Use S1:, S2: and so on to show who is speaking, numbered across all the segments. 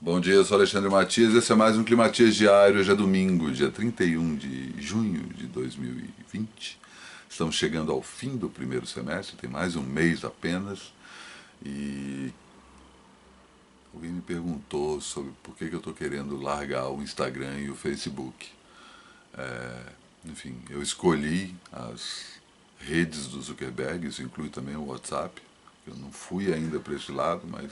S1: Bom dia, eu sou Alexandre Matias, esse é mais um Climatias Diário. Hoje é domingo, dia 31 de junho de 2020. Estamos chegando ao fim do primeiro semestre, tem mais um mês apenas. E alguém me perguntou sobre por que eu estou querendo largar o Instagram e o Facebook. Enfim, eu escolhi as redes do Zuckerberg, isso inclui também o WhatsApp. Eu não fui ainda para esse lado, mas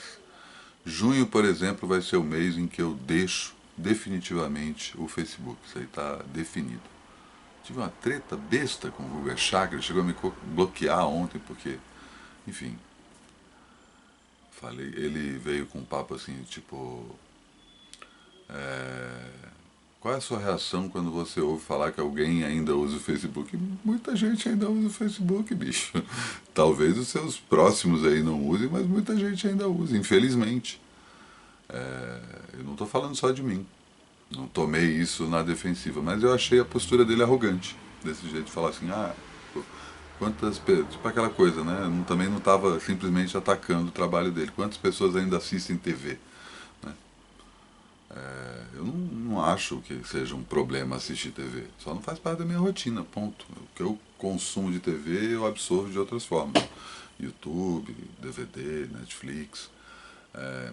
S1: junho, por exemplo, vai ser o mês em que eu deixo definitivamente o Facebook. Isso aí está definido. Tive uma treta besta com o Google Chakra, chegou a me bloquear ontem porque, enfim, falei, ele veio com um papo assim, tipo, qual é a sua reação quando você ouve falar que alguém ainda usa o Facebook? Muita gente ainda usa o Facebook, bicho. Talvez os seus próximos aí não usem, mas muita gente ainda usa, infelizmente. Eu não estou falando só de mim. Não tomei isso na defensiva, mas eu achei a postura dele arrogante. Desse jeito de falar assim, quantas pessoas. Tipo aquela coisa, né? Também não estava simplesmente atacando o trabalho dele. Quantas pessoas ainda assistem TV? Né? Eu não acho que seja um problema assistir TV. Só não faz parte da minha rotina, ponto. O que eu consumo de TV eu absorvo de outras formas. YouTube, DVD, Netflix.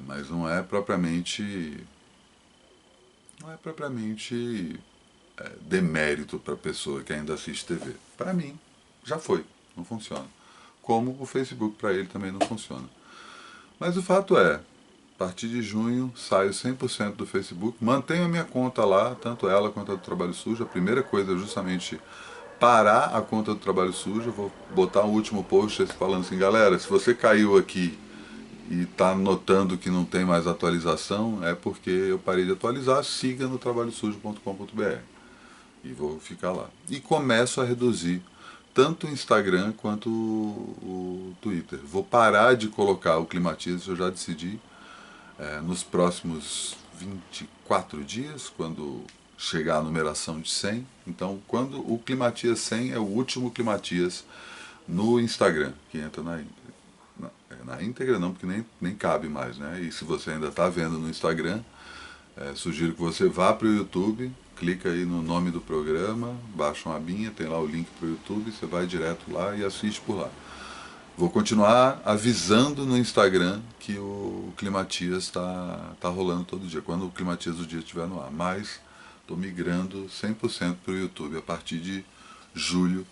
S1: Mas não é propriamente demérito para a pessoa que ainda assiste TV. Para mim, já foi, não funciona. Como o Facebook para ele também não funciona. Mas o fato é, a partir de junho saio 100% do Facebook, mantenho a minha conta lá, tanto ela quanto a do Trabalho Sujo. A primeira coisa é justamente parar a conta do Trabalho Sujo. Vou botar um último post falando assim, galera, se você caiu aqui e está notando que não tem mais atualização, é porque eu parei de atualizar, siga no trabalhosujo.com.br e vou ficar lá. E começo a reduzir tanto o Instagram quanto o Twitter. Vou parar de colocar o Climatias, eu já decidi, nos próximos 24 dias, quando chegar a numeração de 100. Então, quando o Climatias 100 é o último Climatias no Instagram, que entra na íntegra não, porque nem cabe mais, né? E se você ainda está vendo no Instagram, sugiro que você vá para o YouTube, clica aí no nome do programa, baixa uma abinha, tem lá o link para o YouTube, você vai direto lá e assiste por lá. Vou continuar avisando no Instagram que o Climatias tá rolando todo dia, quando o Climatias do dia estiver no ar. Mas estou migrando 100% para o YouTube a partir de julho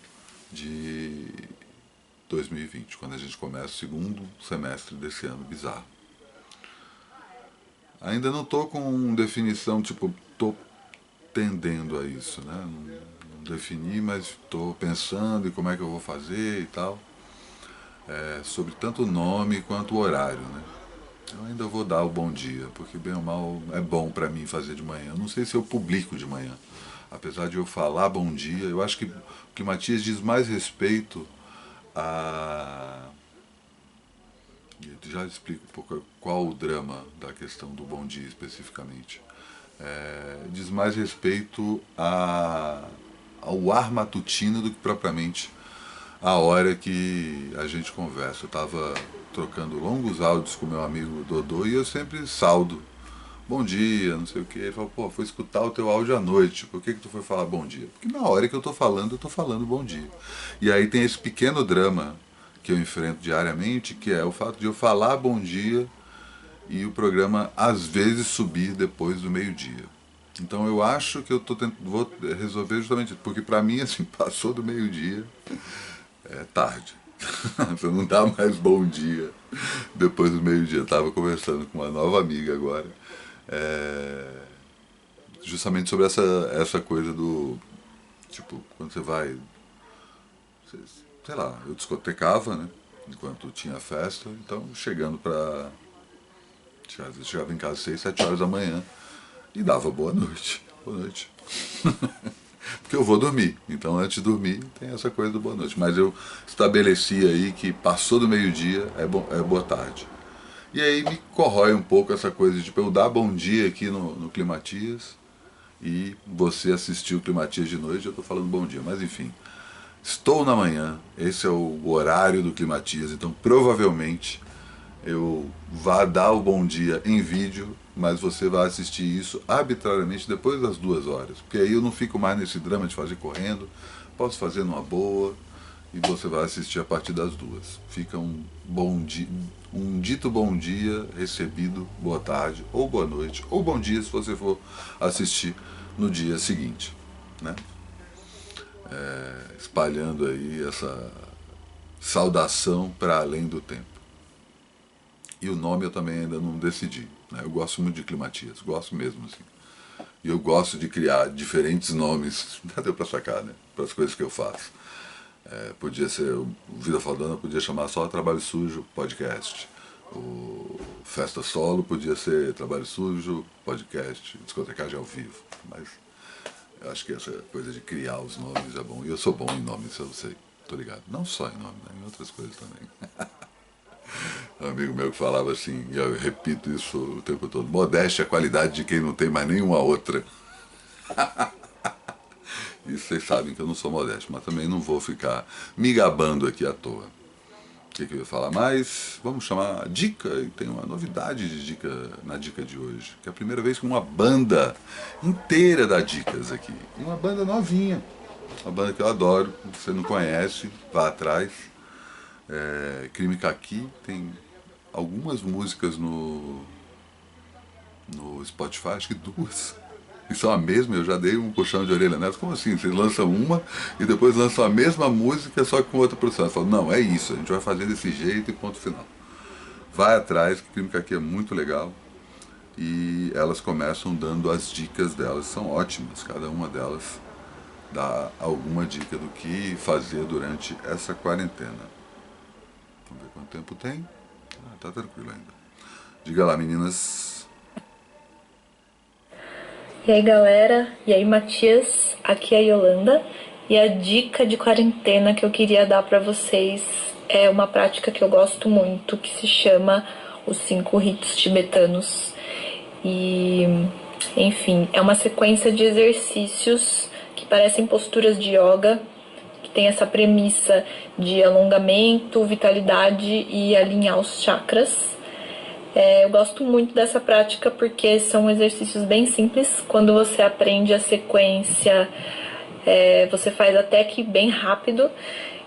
S1: de 2020, quando a gente começa o segundo semestre desse ano bizarro. Ainda não estou com definição, tipo, estou tendendo a isso, né? Não defini, mas estou pensando em como é que eu vou fazer e tal. Sobre tanto o nome quanto o horário, né? Eu ainda vou dar o bom dia, porque bem ou mal é bom para mim fazer de manhã. Eu não sei se eu publico de manhã. Apesar de eu falar bom dia, eu acho que o Climatias diz mais respeito a. Já explico um pouco qual o drama da questão do bom dia especificamente. Diz mais respeito ao ar matutino do que propriamente a hora que a gente conversa. Eu estava trocando longos áudios com meu amigo Dodô e eu sempre saldo. Bom dia, não sei o que. Ele falou, pô, foi escutar o teu áudio à noite. Por que tu foi falar bom dia? Porque na hora que eu tô falando bom dia. E aí tem esse pequeno drama que eu enfrento diariamente, que é o fato de eu falar bom dia e o programa às vezes subir depois do meio-dia. Então eu acho que vou resolver justamente isso, porque para mim assim, passou do meio-dia, é tarde. Você não dá mais bom dia depois do meio-dia. Estava conversando com uma nova amiga agora, é, justamente sobre essa coisa do, tipo, quando você vai, sei lá, eu discotecava, né, enquanto tinha festa, então chegando pra, às vezes chegava em casa às 6, 7 horas da manhã e dava boa noite, boa noite. Porque eu vou dormir, então antes de dormir tem essa coisa do boa noite. Mas eu estabeleci aí que passou do meio-dia é boa tarde. E aí me corrói um pouco essa coisa de tipo, eu dar bom dia aqui no Climatias e você assistir o Climatias de noite, eu tô falando bom dia. Mas enfim, estou na manhã, esse é o horário do Climatias, então provavelmente eu vá dar o bom dia em vídeo, mas você vai assistir isso arbitrariamente depois das 2 horas. Porque aí eu não fico mais nesse drama de fazer correndo, posso fazer numa boa, e você vai assistir a partir das 2. Fica um bom dia, um dito bom dia recebido, boa tarde, ou boa noite, ou bom dia se você for assistir no dia seguinte, né? Espalhando aí essa saudação para além do tempo. E o nome eu também ainda não decidi, né? Eu gosto muito de Climatias, gosto mesmo assim. E eu gosto de criar diferentes nomes, já deu para sacar, né? Para as coisas que eu faço. Podia ser, o Vida Fodona podia chamar só Trabalho Sujo Podcast. O Festa Solo podia ser Trabalho Sujo Podcast, discotecagem ao vivo. Mas eu acho que essa coisa de criar os nomes é bom. E eu sou bom em nomes, eu sei, tô ligado. Não só em nome, né? Em outras coisas também. Um amigo meu que falava assim, e eu repito isso o tempo todo: modéstia é a qualidade de quem não tem mais nenhuma outra. E vocês sabem que eu não sou modesto, mas também não vou ficar me gabando aqui à toa. O que eu ia falar mais? Vamos chamar dica, e tem uma novidade de dica na dica de hoje, que é a primeira vez que uma banda inteira dá dicas aqui. Uma banda novinha, uma banda que eu adoro, se você não conhece, vá atrás. Crime Caqui, tem algumas músicas no Spotify, acho que 2. E são a mesma, eu já dei um puxão de orelha nelas. Como assim? Vocês lançam uma e depois lançam a mesma música, só que com outra produção. Eu falo, não, é isso, a gente vai fazer desse jeito e ponto final. Vai atrás, que Crime Caqui é muito legal. E elas começam dando as dicas delas, são ótimas, cada uma delas dá alguma dica do que fazer durante essa quarentena. Vamos ver quanto tempo tem. Tá tranquilo ainda. Diga lá, meninas.
S2: E aí, galera, e aí, Matias, aqui é a Yolanda, e a dica de quarentena que eu queria dar pra vocês é uma prática que eu gosto muito, que se chama os 5 ritos tibetanos. E, enfim, é uma sequência de exercícios que parecem posturas de yoga, que tem essa premissa de alongamento, vitalidade e alinhar os chakras. Eu gosto muito dessa prática porque são exercícios bem simples. Quando você aprende a sequência, você faz até que bem rápido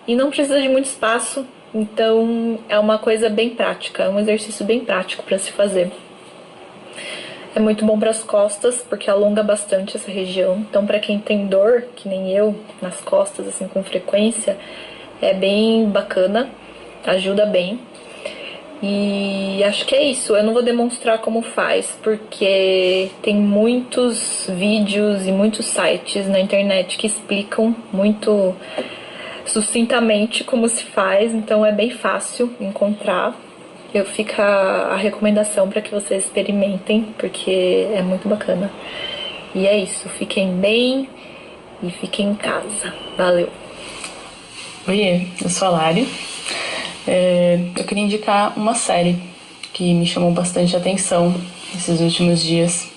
S2: e não precisa de muito espaço. Então é uma coisa bem prática, é um exercício bem prático para se fazer. É muito bom para as costas porque alonga bastante essa região. Então para quem tem dor, que nem eu, nas costas assim com frequência, é bem bacana, ajuda bem. E acho que é isso, eu não vou demonstrar como faz, porque tem muitos vídeos e muitos sites na internet que explicam muito sucintamente como se faz, então é bem fácil encontrar. Fica a recomendação para que vocês experimentem, porque é muito bacana. E é isso, fiquem bem e fiquem em casa. Valeu!
S3: Oiê, eu sou a Lari. Eu queria indicar uma série que me chamou bastante atenção esses últimos dias.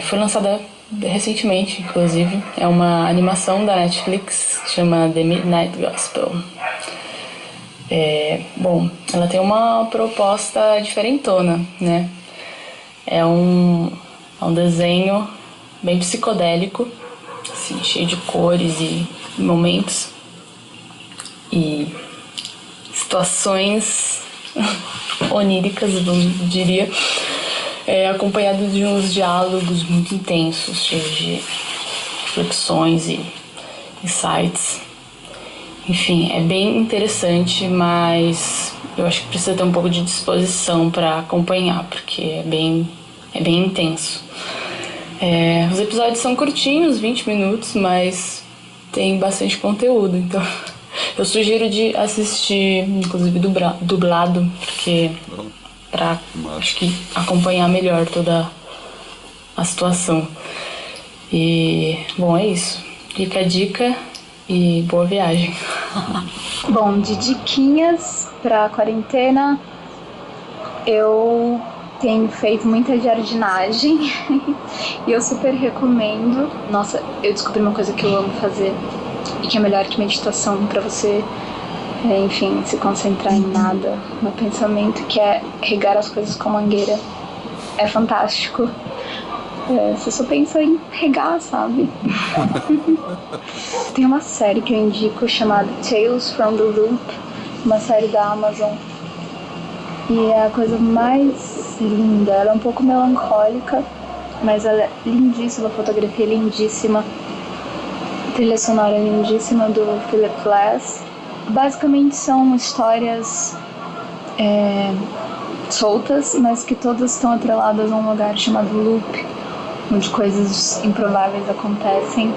S3: Foi lançada recentemente, inclusive. É uma animação da Netflix, chama The Midnight Gospel. Bom, ela tem uma proposta diferentona, né? É um desenho bem psicodélico, assim, cheio de cores e momentos e situações oníricas, eu diria, acompanhado de uns diálogos muito intensos, cheios de reflexões e insights. Enfim, é bem interessante, mas eu acho que precisa ter um pouco de disposição para acompanhar, porque é bem intenso. Os episódios são curtinhos, 20 minutos, mas tem bastante conteúdo, então eu sugiro de assistir, inclusive dublado, porque para acho que acompanhar melhor toda a situação. E bom, é isso. Fica a dica e boa viagem.
S4: Bom, de diquinhas pra quarentena, eu tenho feito muita jardinagem e eu super recomendo. Nossa, eu descobri uma coisa que eu amo fazer e que é melhor que meditação pra você enfim, se concentrar em nada. Meu pensamento que é regar as coisas com mangueira é fantástico. Você só pensa em regar, sabe? Tem uma série que eu indico chamada Tales from the Loop, uma série da Amazon. E é a coisa mais linda. Ela é um pouco melancólica, mas ela é lindíssima, a fotografia é lindíssima, a trilha sonora é lindíssima do Philip Glass. Basicamente são histórias soltas, mas que todas estão atreladas a um lugar chamado Loop, onde coisas improváveis acontecem.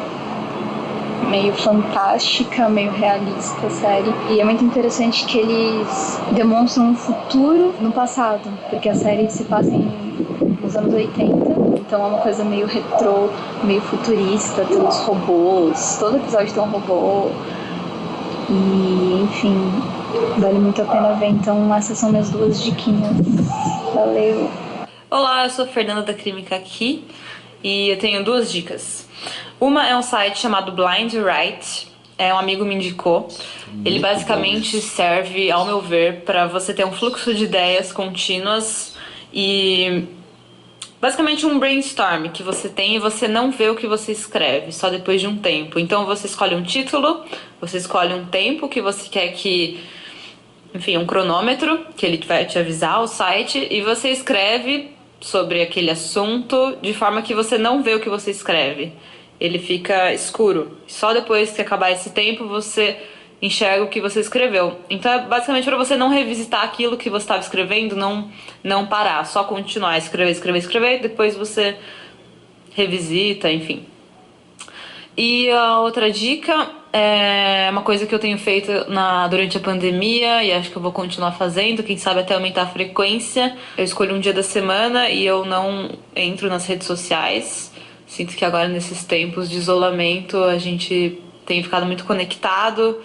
S4: Meio fantástica, meio realista a série. E é muito interessante que eles demonstram um futuro no passado, porque a série se passa nos anos 80, então é uma coisa meio retrô, meio futurista, tem uns robôs, todo episódio tem um robô. E, enfim, vale muito a pena ver. Então essas são minhas 2 diquinhas. Valeu!
S5: Olá, eu sou a Fernanda da Química aqui e eu tenho 2 dicas. Uma é um site chamado Blind Write, um amigo me indicou. Ele basicamente serve, ao meu ver, para você ter um fluxo de ideias contínuas e basicamente um brainstorm que você tem e você não vê o que você escreve, só depois de um tempo. Então você escolhe um título, você escolhe um tempo que você quer que... Enfim, um cronômetro, que ele vai te avisar, o site, e você escreve sobre aquele assunto de forma que você não vê o que você escreve. Ele fica escuro. Só depois que acabar esse tempo você enxerga o que você escreveu. Então é basicamente para você não revisitar aquilo que você estava escrevendo, não parar, só continuar, escrever, depois você revisita, enfim. E a outra dica é uma coisa que eu tenho feito durante a pandemia e acho que eu vou continuar fazendo, quem sabe até aumentar a frequência. Eu escolho um dia da semana e eu não entro nas redes sociais. Sinto que agora, nesses tempos de isolamento, a gente tem ficado muito conectado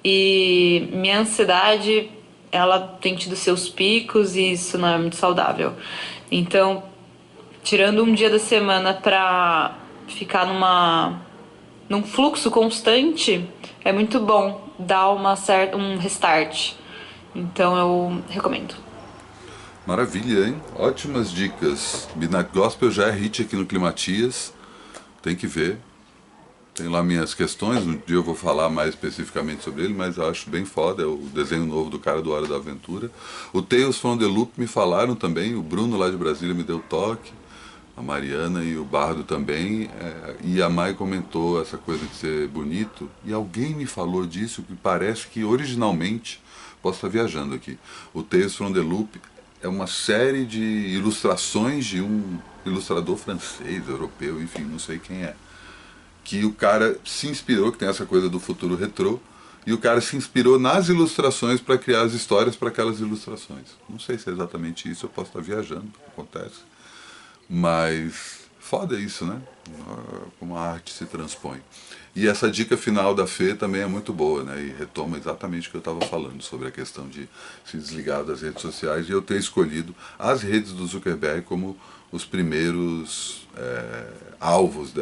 S5: e minha ansiedade, ela tem tido seus picos e isso não é muito saudável. Então, tirando um dia da semana pra ficar num fluxo constante, é muito bom dar um restart. Então eu recomendo.
S1: Maravilha, hein? Ótimas dicas. Midnight Gospel já é hit aqui no Climatias. Tem que ver. Tem lá minhas questões, um dia eu vou falar mais especificamente sobre ele, mas eu acho bem foda, é o desenho novo do cara do Hora da Aventura. O Tales from the Loop me falaram também, o Bruno lá de Brasília me deu toque, a Mariana e o Bardo também, e a Mai comentou essa coisa de ser bonito, e alguém me falou disso, que parece que originalmente, posso estar viajando aqui, o Tales from the Loop é uma série de ilustrações de um ilustrador francês, europeu, enfim, não sei quem é, que o cara se inspirou, que tem essa coisa do futuro retrô, e o cara se inspirou nas ilustrações para criar as histórias para aquelas ilustrações. Não sei se é exatamente isso, eu posso estar viajando, acontece. Mas foda isso, né? Como a arte se transpõe. E essa dica final da Fê também é muito boa, né? E retoma exatamente o que eu estava falando sobre a questão de se desligar das redes sociais e eu ter escolhido as redes do Zuckerberg como os primeiros alvos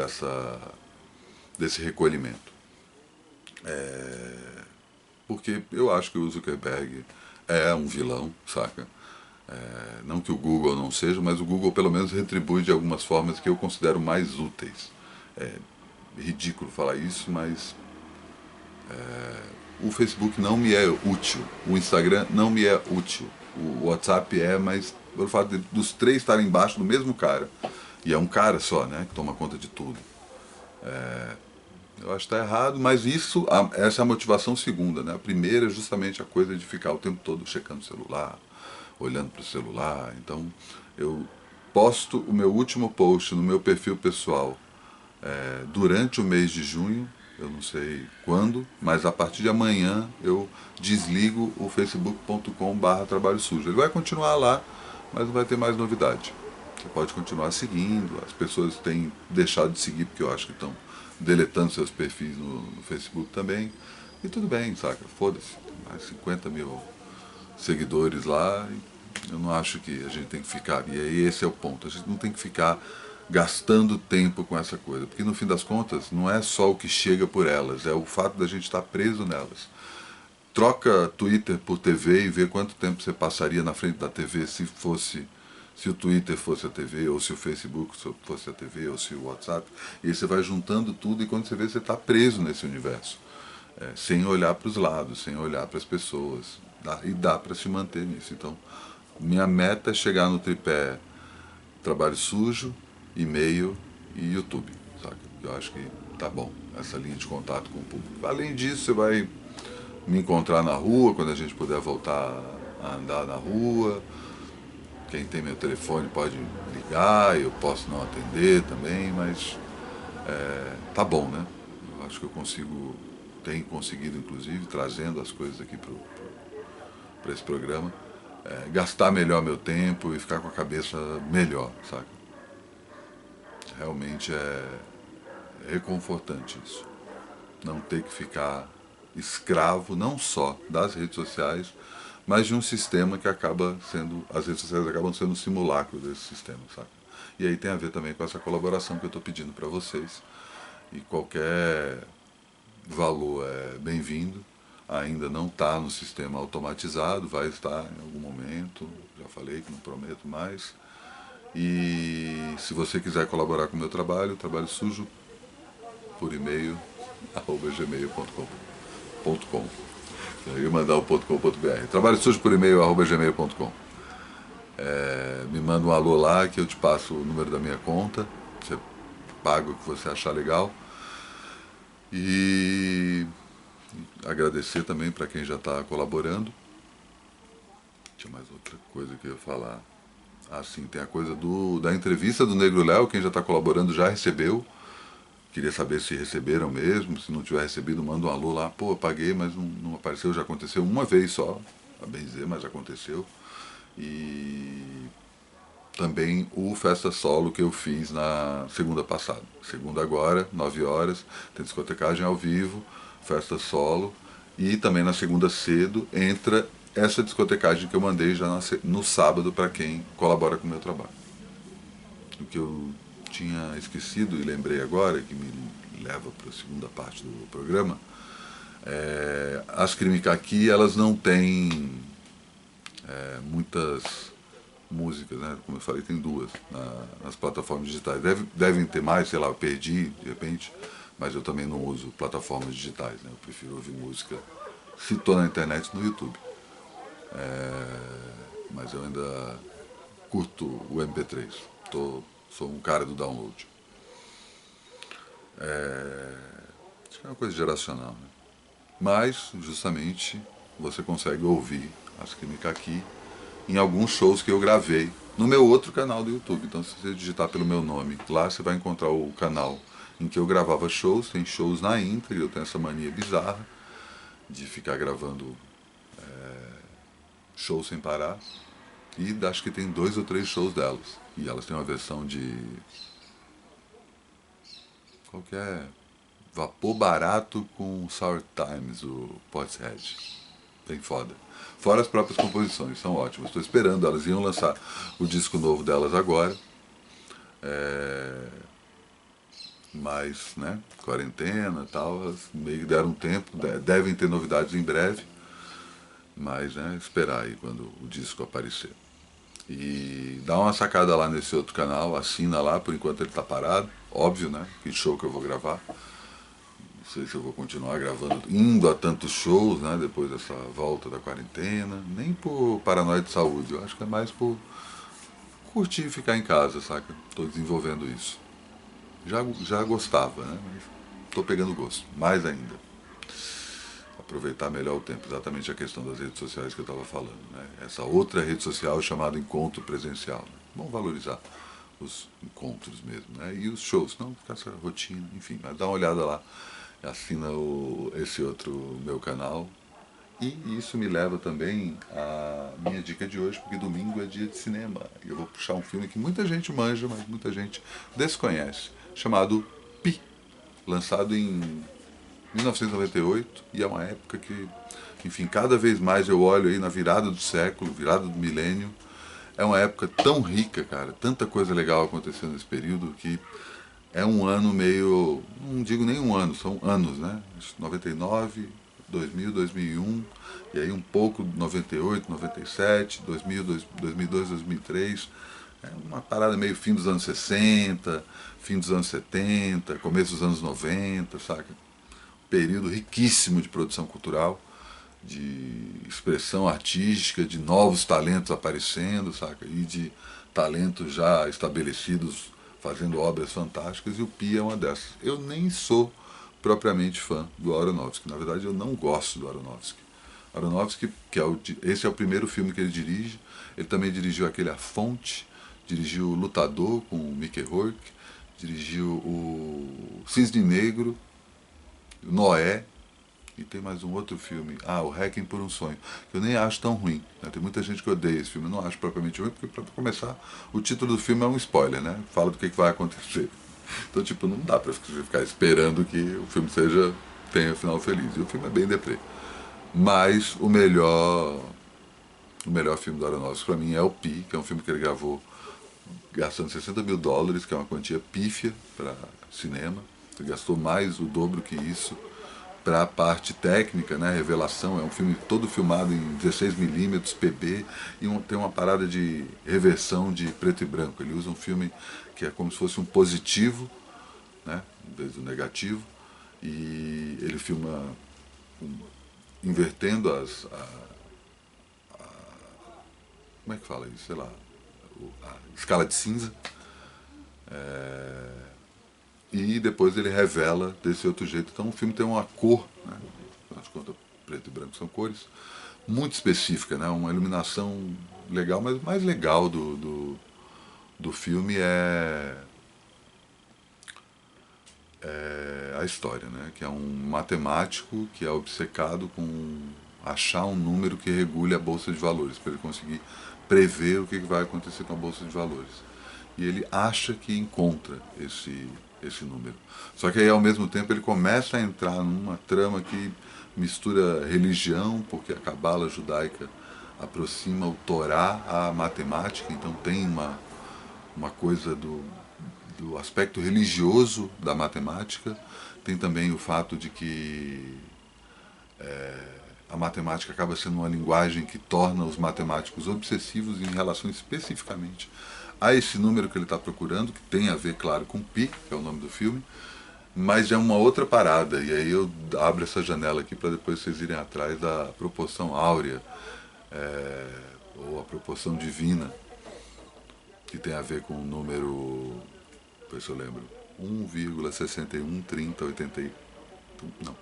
S1: desse recolhimento. Porque eu acho que o Zuckerberg é um vilão, saca? Não que o Google não seja, mas o Google pelo menos retribui de algumas formas que eu considero mais úteis. É ridículo falar isso, mas o Facebook não me é útil, o Instagram não me é útil, o WhatsApp mas pelo fato dos 3 estarem embaixo do mesmo cara, e é um cara só, né, que toma conta de tudo. Eu acho que está errado, mas essa é a motivação segunda, né? A primeira é justamente a coisa de ficar o tempo todo checando o celular, olhando para o celular. Então eu posto o meu último post no meu perfil pessoal durante o mês de junho, eu não sei quando, mas a partir de amanhã eu desligo o facebook.com/trabalho sujo. Ele vai continuar lá, mas não vai ter mais novidade. Você pode continuar seguindo, as pessoas têm deixado de seguir porque eu acho que estão deletando seus perfis no Facebook também, e tudo bem, saca? Foda-se, mais 50 mil seguidores lá, eu não acho que a gente tem que ficar, e aí esse é o ponto, a gente não tem que ficar gastando tempo com essa coisa, porque no fim das contas não é só o que chega por elas, é o fato da gente estar preso nelas. troca Twitter por TV e vê quanto tempo você passaria na frente da TV se o Twitter fosse a TV, ou se o Facebook fosse a TV, ou se o WhatsApp. E aí você vai juntando tudo e quando você vê, você está preso nesse universo. Sem olhar para os lados, sem olhar para as pessoas. E dá para se manter nisso. Então, minha meta é chegar no tripé trabalho sujo, e-mail e YouTube, saca? Eu acho que tá bom, essa linha de contato com o público. Além disso, você vai me encontrar na rua, quando a gente puder voltar a andar na rua. Quem tem meu telefone pode ligar, eu posso não atender também, mas tá bom, né? Eu acho que eu tenho conseguido, inclusive, trazendo as coisas aqui para esse programa, gastar melhor meu tempo e ficar com a cabeça melhor, saca? Realmente é reconfortante isso. Não ter que ficar escravo não só das redes sociais, mas de um sistema que acaba sendo, as redes sociais acabam sendo um simulacro desse sistema, saca? E aí tem a ver também com essa colaboração que eu estou pedindo para vocês. E qualquer valor é bem-vindo. Ainda não está no sistema automatizado, vai estar em algum momento, já falei que não prometo mais. E se você quiser colaborar com o meu trabalho sujo, por e-mail, @gmail.com. Eu ia mandar o .com.br. Trabalho sujo por e-mail, @gmail.com. Me manda um alô lá que eu te passo o número da minha conta, você paga o que você achar legal. E agradecer também para quem já está colaborando. Tinha mais outra coisa que eu ia falar. Sim, tem a coisa da entrevista do Negro Léo, quem já está colaborando já recebeu. Queria saber se receberam mesmo, se não tiver recebido, manda um alô lá. Pô, eu paguei, mas não apareceu, já aconteceu uma vez só, a bem dizer, mas já aconteceu. E também o Festa Solo que eu fiz na segunda passada. Segunda agora, 9 horas, tem discotecagem ao vivo, Festa Solo. E também na segunda cedo entra essa discotecagem que eu mandei já no sábado para quem colabora com o meu trabalho. O que eu tinha esquecido e lembrei agora, que me leva para a segunda parte do programa, as Crime aqui, elas não têm muitas músicas, né? Como eu falei, tem 2 nas plataformas digitais. Devem ter mais, sei lá, eu perdi de repente, mas eu também não uso plataformas digitais, né? Eu prefiro ouvir música, se estou na internet, no YouTube. Mas eu ainda curto o MP3, sou um cara do download. Acho que é uma coisa geracional, né? Mas, justamente, você consegue ouvir as Química aqui em alguns shows que eu gravei no meu outro canal do YouTube. Então, se você digitar pelo meu nome, lá você vai encontrar o canal em que eu gravava shows. Tem shows na íntegra, eu tenho essa mania bizarra de ficar gravando shows sem parar. E acho que tem 2 ou 3 shows delas. E elas têm uma versão de qualquer vapor barato com Sour Times, o Portishead. Bem foda. Fora as próprias composições, são ótimas. Estou esperando, elas iam lançar o disco novo delas agora. Mas, né, quarentena e tal, elas meio que deram um tempo, devem ter novidades em breve. Mas, né, esperar aí quando o disco aparecer. E dá uma sacada lá nesse outro canal, assina lá, por enquanto ele tá parado, óbvio, né, que show que eu vou gravar. Não sei se eu vou continuar gravando, indo a tantos shows, né, depois dessa volta da quarentena, nem por paranoia de saúde, eu acho que é mais por curtir e ficar em casa, saca? Tô desenvolvendo isso. Já gostava, né, mas tô pegando gosto, mais ainda. Aproveitar melhor o tempo, exatamente a questão das redes sociais que eu estava falando, né? Essa outra rede social chamada encontro presencial, né? Vamos valorizar os encontros mesmo, né? E os shows, não ficar essa rotina, enfim, mas dá uma olhada lá, assina esse outro meu canal. E isso me leva também à minha dica de hoje, porque domingo é dia de cinema, e eu vou puxar um filme que muita gente manja, mas muita gente desconhece, chamado Pi, lançado em 1998, e é uma época que, enfim, cada vez mais eu olho aí na virada do século, virada do milênio, é uma época tão rica, cara, tanta coisa legal acontecendo nesse período, que é um ano meio, não digo nem um ano, são anos, né? 99, 2000, 2001, e aí um pouco 98, 97, 2000, 2002, 2003, é uma parada meio fim dos anos 60, fim dos anos 70, começo dos anos 90, saca? Período riquíssimo de produção cultural, de expressão artística, de novos talentos aparecendo, saca? E de talentos já estabelecidos fazendo obras fantásticas, e o Pi é uma dessas. Eu nem sou propriamente fã do Aronofsky, na verdade eu não gosto do Aronofsky. Aronofsky, esse é o primeiro filme que ele dirige, ele também dirigiu aquele A Fonte, dirigiu o Lutador com o Mickey Rourke, dirigiu o Cisne Negro, o Noé, e tem mais um outro filme, o Requiem por um Sonho, que eu nem acho tão ruim, né? Tem muita gente que odeia esse filme, eu não acho propriamente ruim, porque para começar, o título do filme é um spoiler, né? Fala do que vai acontecer. Então, tipo, não dá pra ficar esperando que o filme tenha final feliz. E o filme é bem deprê. Mas o melhor filme do Aronofsky pra mim é o Pi, que é um filme que ele gravou gastando $60 mil, que é uma quantia pífia para cinema. Ele gastou mais o dobro que isso para a parte técnica, né, revelação. É um filme todo filmado em 16mm PB e tem uma parada de reversão de preto e branco. Ele usa um filme que é como se fosse um positivo, né, em vez do negativo, e ele filma invertendo como é que fala isso? Sei lá, a escala de cinza. E depois ele revela desse outro jeito. Então o filme tem uma cor, né? Afinal de contas, preto e branco são cores, muito específica, né? Uma iluminação legal, mas o mais legal do filme é a história, né? Que é um matemático que é obcecado com achar um número que regule a Bolsa de Valores, para ele conseguir prever o que vai acontecer com a Bolsa de Valores. E ele acha que encontra esse número. Só que aí, ao mesmo tempo, ele começa a entrar numa trama que mistura religião, porque a cabala judaica aproxima o Torá à matemática, então tem uma coisa do aspecto religioso da matemática. Tem também o fato de que a matemática acaba sendo uma linguagem que torna os matemáticos obsessivos em relação especificamente a esse número que ele está procurando, que tem a ver, claro, com Pi, que é o nome do filme, mas é uma outra parada. E aí eu abro essa janela aqui para depois vocês irem atrás da proporção áurea, ou a proporção divina, que tem a ver com o número, ver se eu lembro, 1,613080. Não,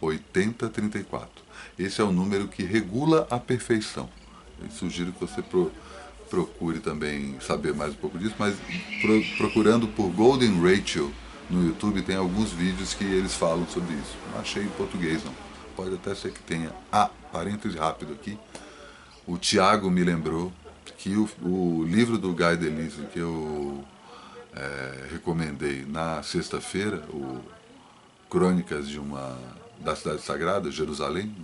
S1: 1,618034. Esse é o número que regula a perfeição. Eu sugiro que você procure também saber mais um pouco disso, mas procurando por Golden Ratio no YouTube tem alguns vídeos que eles falam sobre isso. Não achei em português não. Pode até ser que tenha. Parêntese rápido aqui. O Thiago me lembrou que o livro do Guy Delisle que eu recomendei na sexta-feira, o Crônicas da Cidade Sagrada, Jerusalém,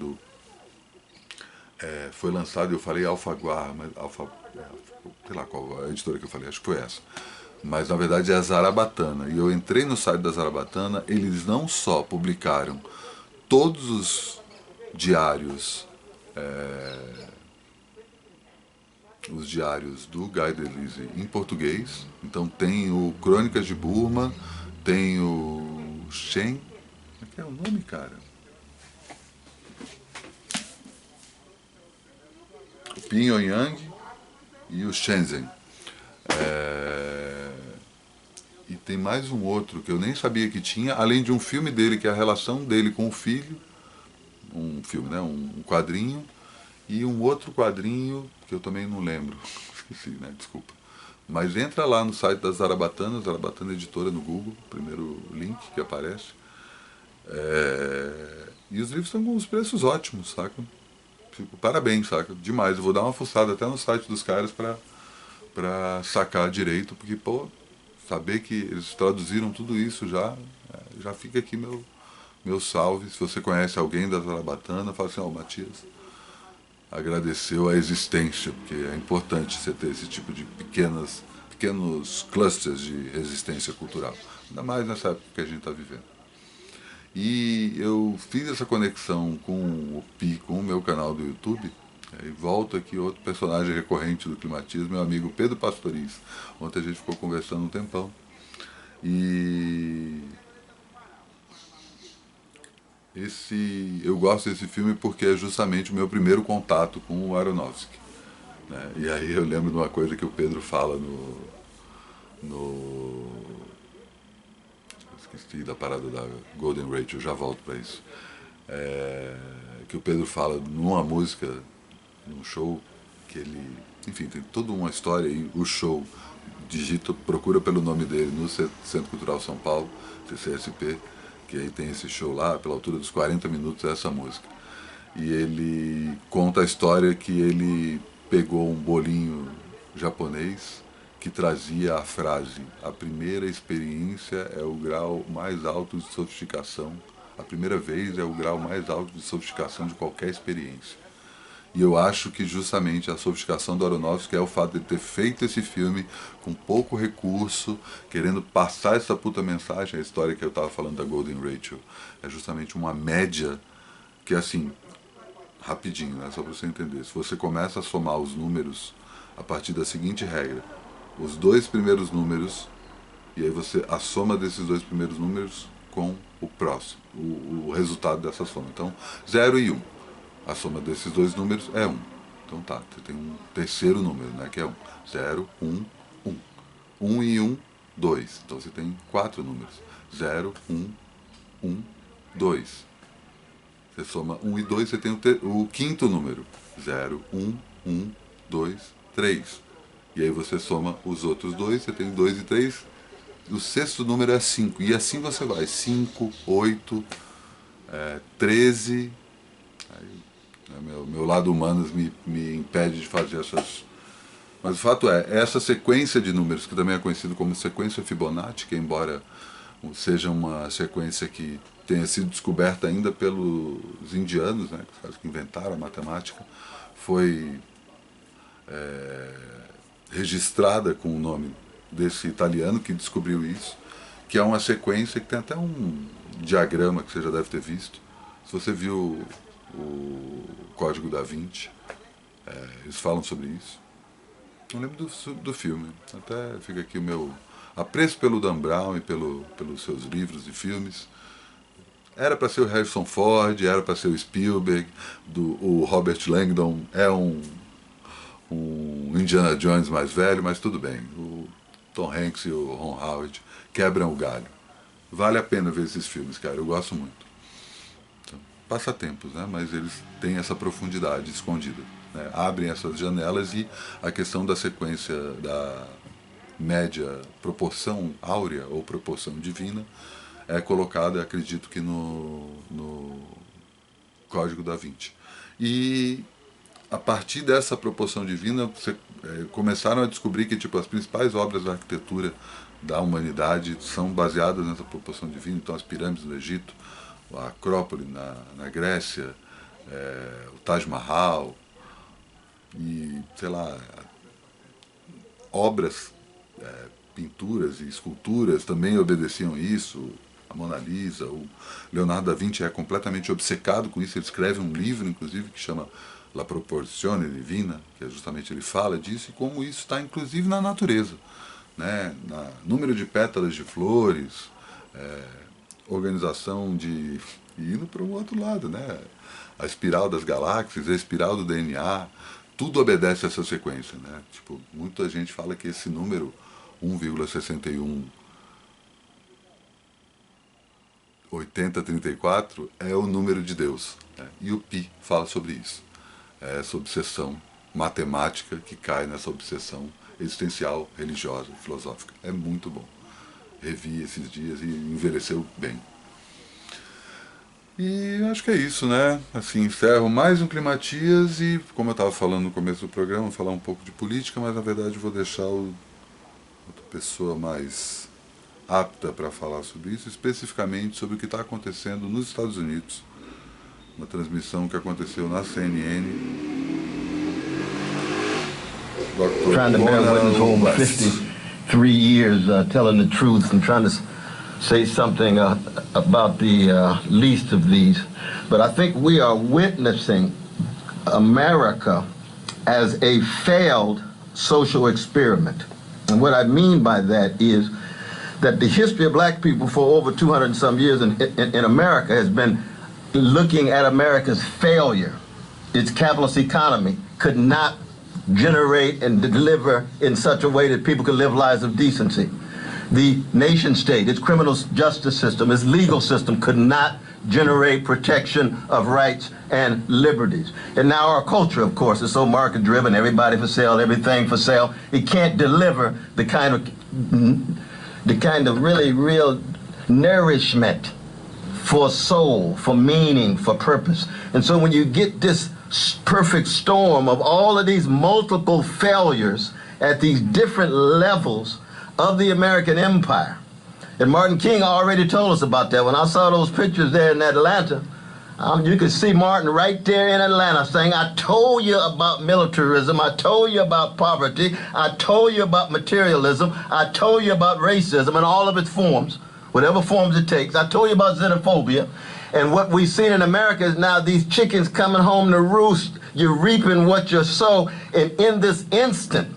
S1: foi lançado, eu falei Alfaguara, mas sei lá qual a editora que eu falei, acho que foi essa. Mas na verdade é a Zarabatana. E eu entrei no site da Zarabatana, eles não só publicaram todos os diários do Guy Delisle em português. Então tem o Crônicas de Burma, tem o Shen, como é que é o nome, cara? O Pyongyang e o Shenzhen. E tem mais um outro que eu nem sabia que tinha, além de um filme dele, que é a relação dele com o filho, um filme, né, um quadrinho, e um outro quadrinho que eu também não lembro, esqueci, né, desculpa. Mas entra lá no site da Zarabatana, Zarabatana Editora no Google, primeiro link que aparece. E os livros estão com os preços ótimos, saca? Parabéns, saca? Demais. Eu vou dar uma fuçada até no site dos caras pra sacar direito, porque, pô, saber que eles traduziram tudo isso já fica aqui meu salve. Se você conhece alguém da Zarabatana, fala assim, Matias, agradeceu a existência, porque é importante você ter esse tipo de pequenos clusters de resistência cultural, ainda mais nessa época que a gente está vivendo. E eu fiz essa conexão com o Pi, com o meu canal do YouTube, e volto aqui outro personagem recorrente do climatismo, meu amigo Pedro Pastoriz. Ontem a gente ficou conversando um tempão. E eu gosto desse filme porque é justamente o meu primeiro contato com o Aronofsky, né? E aí eu lembro de uma coisa que o Pedro fala esqueci da parada da Golden Rachel, já volto para isso. Que o Pedro fala numa música, num show, que ele, enfim, tem toda uma história, e o show, procura pelo nome dele no Centro Cultural São Paulo, CCSP, que aí tem esse show lá, pela altura dos 40 minutos, essa música. E ele conta a história que ele pegou um bolinho japonês que trazia a frase: a primeira experiência é o grau mais alto de sofisticação, a primeira vez é o grau mais alto de sofisticação de qualquer experiência. E eu acho que justamente a sofisticação do Aronofsky é o fato de ter feito esse filme com pouco recurso, querendo passar essa puta mensagem. A história que eu estava falando da Golden Rachel é justamente uma média que, assim, rapidinho, né, só para você entender. Se você começa a somar os números a partir da seguinte regra: os dois primeiros números, e aí você a soma desses dois primeiros números com o próximo, o resultado dessa soma. Então, 0 e 1. A soma desses dois números é 1. Então tá, você tem um terceiro número, né, que é 1. 0, 1, 1. 1 e 1, 2. Então você tem 4 números. 0, 1, 1, 2. Você soma 1 e 2, você tem o quinto número. 0, 1, 1, 2, 3. E aí você soma os outros dois, você tem 2 e 3. O sexto número é 5. E assim você vai. 5, 8, 13... Meu lado humano me impede de fazer essas... Mas o fato é, essa sequência de números, que também é conhecido como sequência Fibonacci, que embora seja uma sequência que tenha sido descoberta ainda pelos indianos, né, que inventaram a matemática, foi registrada com o nome desse italiano que descobriu isso, que é uma sequência que tem até um diagrama que você já deve ter visto. Se você viu o Código da Vinci, eles falam sobre isso. Não lembro do filme, até fica aqui o meu apreço pelo Dan Brown e pelos seus livros e filmes. Era para ser o Harrison Ford, era para ser o Spielberg, o Robert Langdon é um Indiana Jones mais velho, mas tudo bem. O Tom Hanks e o Ron Howard quebram o galho. Vale a pena ver esses filmes, cara, eu gosto muito. Passatempos, né? Mas eles têm essa profundidade escondida, né? Abrem essas janelas, e a questão da sequência da média, proporção áurea ou proporção divina é colocada, acredito que no Código da Vinci. E a partir dessa proporção divina, começaram a descobrir que, tipo, as principais obras da arquitetura da humanidade são baseadas nessa proporção divina. Então as pirâmides no Egito, a Acrópole na Grécia, o Taj Mahal, e, sei lá, obras, pinturas e esculturas também obedeciam isso. A Mona Lisa, o Leonardo da Vinci é completamente obcecado com isso. Ele escreve um livro, inclusive, que chama La Proporzione Divina, que é justamente, ele fala disso, e como isso está, inclusive, na natureza, né? Número de pétalas de flores, organização de... indo para o outro lado, né? A espiral das galáxias, a espiral do DNA, tudo obedece a essa sequência, né? Tipo, muita gente fala que esse número 1,618034 é o número de Deus, né? E o Pi fala sobre isso, essa obsessão matemática que cai nessa obsessão existencial, religiosa, filosófica. É muito bom. Revi esses dias e envelheceu bem. E acho que é isso, né? Assim, encerro mais um Climatias, e, como eu estava falando no começo do programa, vou falar um pouco de política, mas na verdade vou deixar outra pessoa mais apta para falar sobre isso, especificamente sobre o que está acontecendo nos Estados Unidos. Uma transmissão que aconteceu na CNN.
S6: Trying to bear witness over 53 years, telling the truth and trying to say something about the least of these, but I think we are witnessing America as a failed social experiment. And what I mean by that is that the history of black people for over 200 and some years in America has been looking at America's failure. Its capitalist economy could not generate and deliver in such a way that people could live lives of decency. The nation state, its criminal justice system, its legal system could not generate protection of rights and liberties. And now our culture, of course, is so market driven, everybody for sale, everything for sale. It can't deliver the kind of really real nourishment for soul, for meaning, for purpose. And so when you get this perfect storm of all of these multiple failures at these different levels of the American empire, and Martin King already told us about that. When I saw those pictures there in Atlanta, you could see Martin right there in Atlanta saying, I told you about militarism, I told you about poverty, I told you about materialism, I told you about racism in all of its forms, whatever forms it takes. I told you about xenophobia. And what we've seen in America is now these chickens coming home to roost. You're reaping what you sow. And in this instant,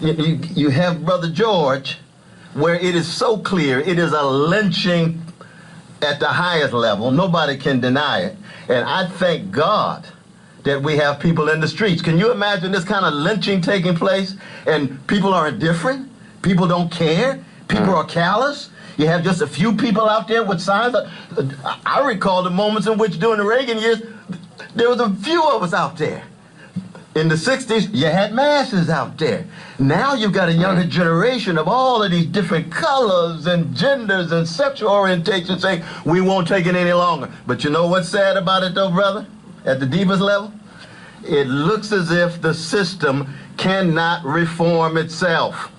S6: you have Brother George, where it is so clear it is a lynching at the highest level. Nobody can deny it. And I thank God that we have people in the streets. Can you imagine this kind of lynching taking place and people are indifferent? People don't care? People are callous? You have just a few people out there with signs. I recall the moments in which during the Reagan years, there was a few of us out there. In the 60s, you had masses out there. Now you've got a younger generation of all of these different colors and genders and sexual orientations saying, we won't take it any longer. But you know what's sad about it though, brother? At the deepest level? It looks as if the system cannot reform itself.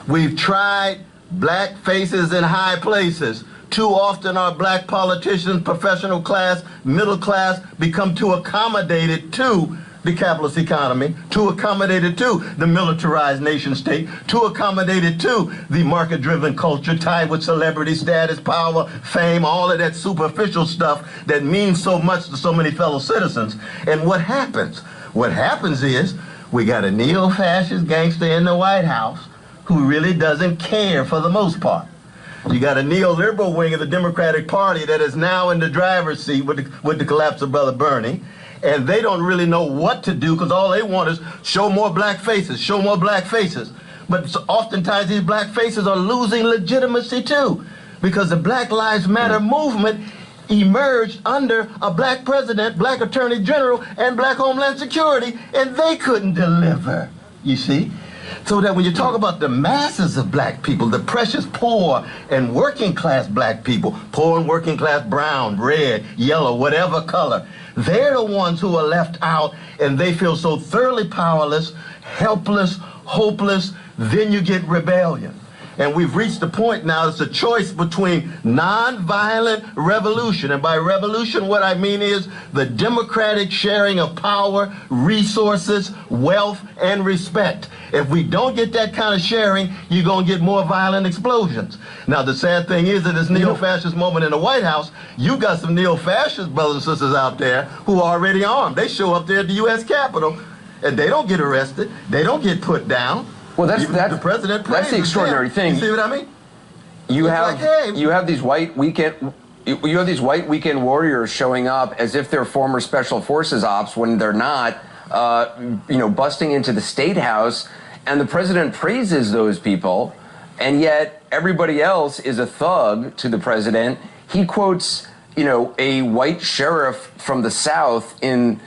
S6: We've tried black faces in high places. Too often our black politicians, professional class, middle class, become too accommodated to the capitalist economy, too accommodated to the militarized nation state, too accommodated to the market-driven culture tied with celebrity status, power, fame, all of that superficial stuff that means so much to so many fellow citizens. And what happens? What happens is we got a neo-fascist gangster in the White House who really doesn't care for the most part. You got a neoliberal wing of the Democratic Party that is now in the driver's seat with the collapse of Brother Bernie. And they don't really know what to do because all they want is show more black faces, show more black faces. But oftentimes these black faces are losing legitimacy too because the Black Lives Matter movement emerged under a black president, black attorney general, and black Homeland Security, and they couldn't deliver, you see? So that when you talk about the masses of black people, the precious poor and working class black people, poor and working class brown, red, yellow, whatever color, they're the ones who are left out and they feel so thoroughly powerless, helpless, hopeless, then you get rebellion. And we've reached the point now, it's a choice between nonviolent revolution. And by revolution, what I mean is the democratic sharing of power, resources, wealth, and respect. If we don't get that kind of sharing, you're going to get more violent explosions. Now, the sad thing is that this neo-fascist moment in the White House, you got some neo-fascist brothers and sisters out there who are already armed. They show up there at the U.S. Capitol, and they don't get arrested. They don't get put down.
S7: Well, that's
S6: the president.
S7: That's the extraordinary thing.
S6: You see what I mean?
S7: You have these white weekend warriors showing up as if they're former special forces ops when they're not. Busting into the State House, and the president praises those people, and yet everybody else is a thug to the president. He quotes, a white sheriff from the South in,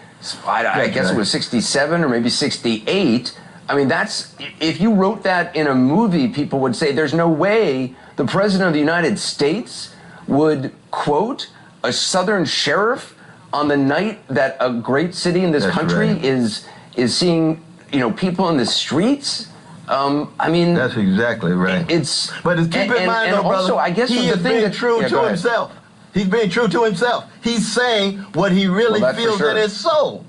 S7: I guess it was 67 or maybe 68. I mean, if you wrote that in a movie, people would say there's no way the president of the United States would quote a Southern sheriff on the night that a great city in this country is seeing, people in the streets. I mean,
S6: that's exactly right. But keep in mind, though, brother,
S7: also, I guess
S6: he is being true to himself. He's being true to himself. He's saying what he really feels in his soul.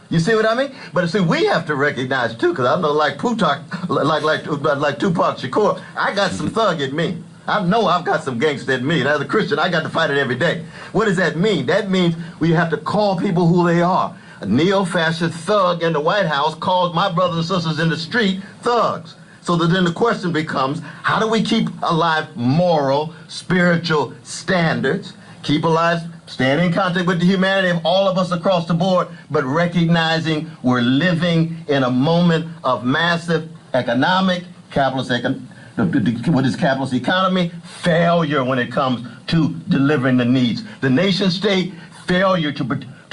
S6: You see what I mean? But see, we have to recognize too, because I know, like Tupac Shakur, I got some thug in me. I know I've got some gangster in me, and as a Christian, I got to fight it every day. What does that mean? That means we have to call people who they are. A neo-fascist thug in the White House calls my brothers and sisters in the street thugs. So that then the question becomes, how do we keep alive moral, spiritual standards, keep alive, staying in contact with the humanity of all of us across the board, but recognizing we're living in a moment of massive economic, what is capitalist economy? Failure when it comes to delivering the needs. The nation state, failure to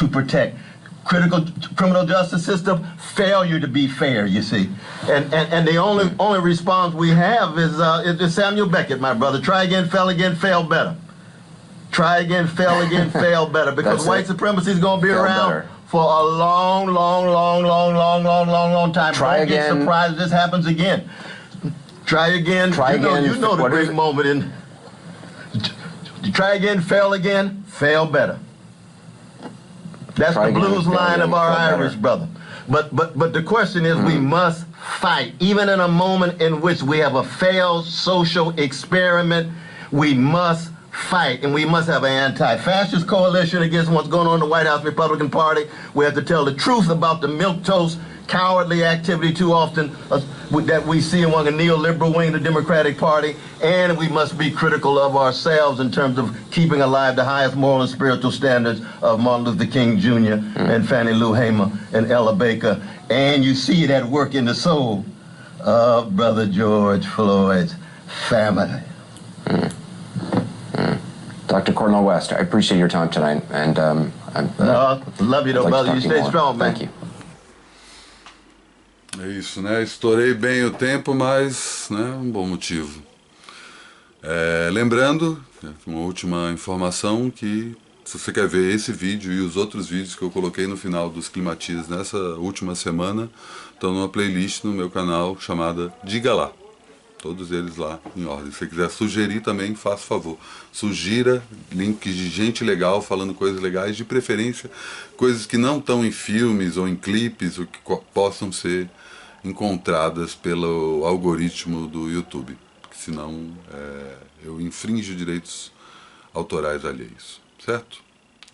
S6: protect. Critical criminal justice system, failure to be fair, you see. And the only response we have is Samuel Beckett, my brother. Try again, fail better. Try again, fail better. Because white supremacy is going to be around for a long time. Don't get surprised if this happens again. Try again. You know the great moment in. Try again, fail better. That's the blues line of our Irish brother. But the question is, we must fight. Even in a moment in which we have a failed social experiment, we must fight. And we must have an anti-fascist coalition against what's going on in the White House Republican Party. We have to tell the truth about the milquetoast, cowardly activity too often that we see among the neoliberal wing of the Democratic Party, and we must be critical of ourselves in terms of keeping alive the highest moral and spiritual standards of Martin Luther King Jr. and Fannie Lou Hamer and Ella Baker. And you see it at work in the soul of Brother George Floyd's family.
S7: Dr. Cornel West, I appreciate your time tonight, and
S6: love you though, brother. You stay strong, man.
S7: Thank you.
S1: É isso, né? Estourei bem o tempo, mas, né, um bom motivo. Lembrando, uma última informação, que se você quer ver esse vídeo e os outros vídeos que eu coloquei no final dos Climatias nessa última semana, estão numa playlist no meu canal chamada Diga Lá. Todos eles lá em ordem. Se você quiser sugerir também, faça favor. Sugira links de gente legal falando coisas legais, de preferência coisas que não estão em filmes ou em clipes, ou que possam ser encontradas pelo algoritmo do YouTube. Porque senão eu infrinjo direitos autorais alheios. Certo?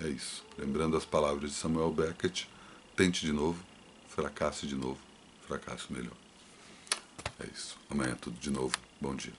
S1: É isso. Lembrando as palavras de Samuel Beckett, tente de novo, fracasse de novo, fracasso melhor. É isso. Amanhã é tudo de novo. Bom dia.